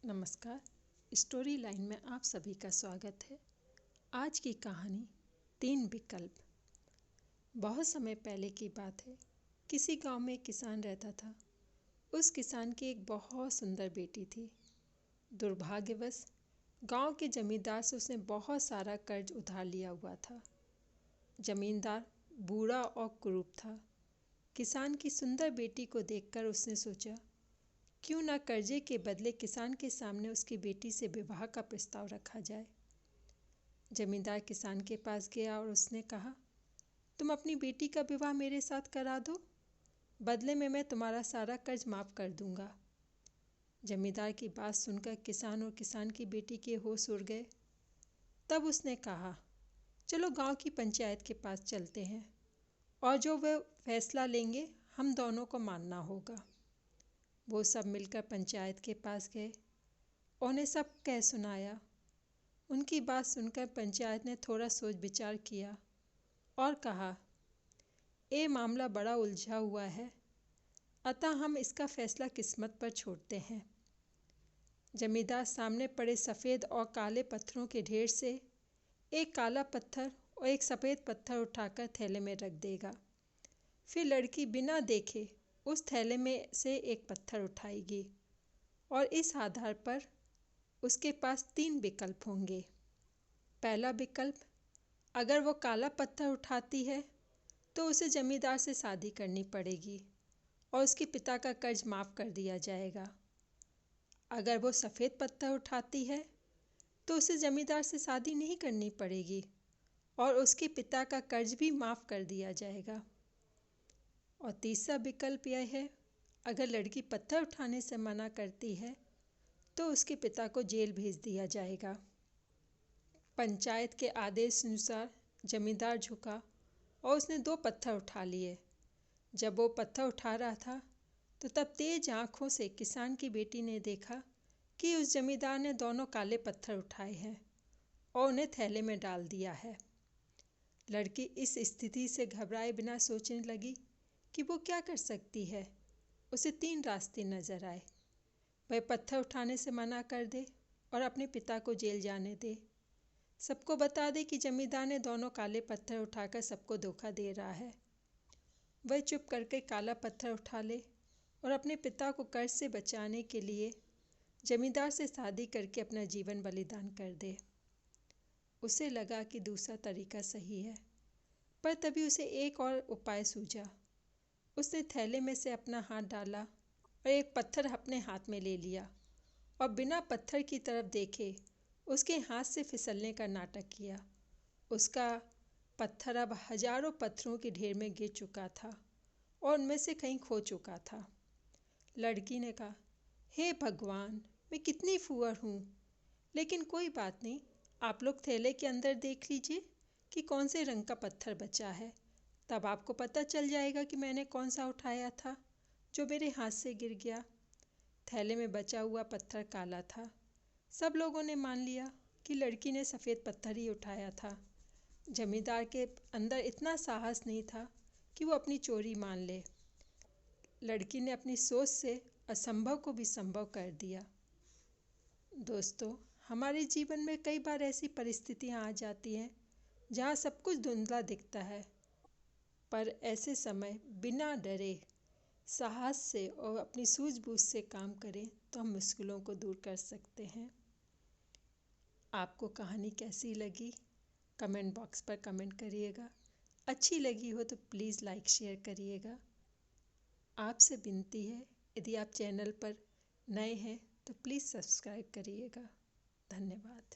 नमस्कार। Story line में आप सभी का स्वागत है। आज की कहानी 3 विकल्प। बहुत समय पहले की बात है। किसी गांव में एक किसान रहता था। उस किसान की एक बहुत सुंदर बेटी थी। दुर्भाग्यवश गांव के जमींदार से उसने बहुत सारा कर्ज उधार लिया हुआ था। जमींदार बूढ़ा और कुरूप था। किसान की सुंदर बेटी को देखकर उसने सोचा, क्यों ना कर्जे के बदले किसान के सामने उसकी बेटी से विवाह का प्रस्ताव रखा जाए। जमींदार किसान के पास गया और उसने कहा, तुम अपनी बेटी का विवाह मेरे साथ करा दो, बदले में मैं तुम्हारा सारा कर्ज माफ कर दूंगा। जमींदार की बात सुनकर किसान और किसान की बेटी के होश उड़ गए। तब उसने कहा, चलो गांव की पंचायत के पास चलते हैं और जो वे फैसला लेंगे हम दोनों को मानना होगा। वो सब मिलकर पंचायत के पास गए। उन्हें सब कह सुनाया। उनकी बात सुनकर पंचायत ने थोड़ा सोच विचार किया और कहा, ये मामला बड़ा उलझा हुआ है, अतः हम इसका फैसला किस्मत पर छोड़ते हैं। जमींदार सामने पड़े सफ़ेद और काले पत्थरों के ढेर से एक काला पत्थर और एक सफ़ेद पत्थर उठाकर थैले में रख देगा। फिर लड़की बिना देखे उस थैले में से एक पत्थर उठाएगी और इस आधार पर उसके पास 3 विकल्प होंगे। पहला विकल्प, अगर वो काला पत्थर उठाती है तो उसे जमींदार से शादी करनी पड़ेगी और उसके पिता का कर्ज माफ़ कर दिया जाएगा। अगर वो सफ़ेद पत्थर उठाती है तो उसे जमींदार से शादी नहीं करनी पड़ेगी और उसके पिता का कर्ज भी माफ़ कर दिया जाएगा। और तीसरा विकल्प यह है, अगर लड़की पत्थर उठाने से मना करती है तो उसके पिता को जेल भेज दिया जाएगा। पंचायत के आदेश अनुसार जमींदार झुका और उसने 2 पत्थर उठा लिए। जब वो पत्थर उठा रहा था तो तब तेज आंखों से किसान की बेटी ने देखा कि उस जमींदार ने दोनों काले पत्थर उठाए हैं और उन्हें थैले में डाल दिया है। लड़की इस स्थिति से घबराए बिना सोचने लगी कि वो क्या कर सकती है। उसे 3 रास्ते नजर आए। वह पत्थर उठाने से मना कर दे और अपने पिता को जेल जाने दे, सबको बता दे कि जमींदार ने दोनों काले पत्थर उठाकर सबको धोखा दे रहा है। वह चुप करके काला पत्थर उठा ले और अपने पिता को कर्ज से बचाने के लिए जमींदार से शादी करके अपना जीवन बलिदान कर दे। उसे लगा कि दूसरा तरीका सही है, पर तभी उसे एक और उपाय सूझा। उसने थैले में से अपना हाथ डाला और एक पत्थर अपने हाथ में ले लिया और बिना पत्थर की तरफ देखे उसके हाथ से फिसलने का नाटक किया। उसका पत्थर अब हजारों पत्थरों के ढेर में गिर चुका था और उनमें से कहीं खो चुका था। लड़की ने कहा, हे भगवान, मैं कितनी फूहड़ हूँ, लेकिन कोई बात नहीं, आप लोग थैले के अंदर देख लीजिए कि कौन से रंग का पत्थर बचा है, तब आपको पता चल जाएगा कि मैंने कौन सा उठाया था जो मेरे हाथ से गिर गया। थैले में बचा हुआ पत्थर काला था। सब लोगों ने मान लिया कि लड़की ने सफ़ेद पत्थर ही उठाया था। जमींदार के अंदर इतना साहस नहीं था कि वो अपनी चोरी मान ले। लड़की ने अपनी सोच से असंभव को भी संभव कर दिया। दोस्तों, हमारे जीवन में कई बार ऐसी परिस्थितियाँ आ जाती हैं जहाँ सब कुछ धुंधला दिखता है, पर ऐसे समय बिना डरे साहस से और अपनी सूझबूझ से काम करें तो हम मुश्किलों को दूर कर सकते हैं। आपको कहानी कैसी लगी कमेंट बॉक्स पर कमेंट करिएगा। अच्छी लगी हो तो प्लीज़ लाइक शेयर करिएगा। आपसे विनती है, यदि आप चैनल पर नए हैं तो प्लीज़ सब्सक्राइब करिएगा। धन्यवाद।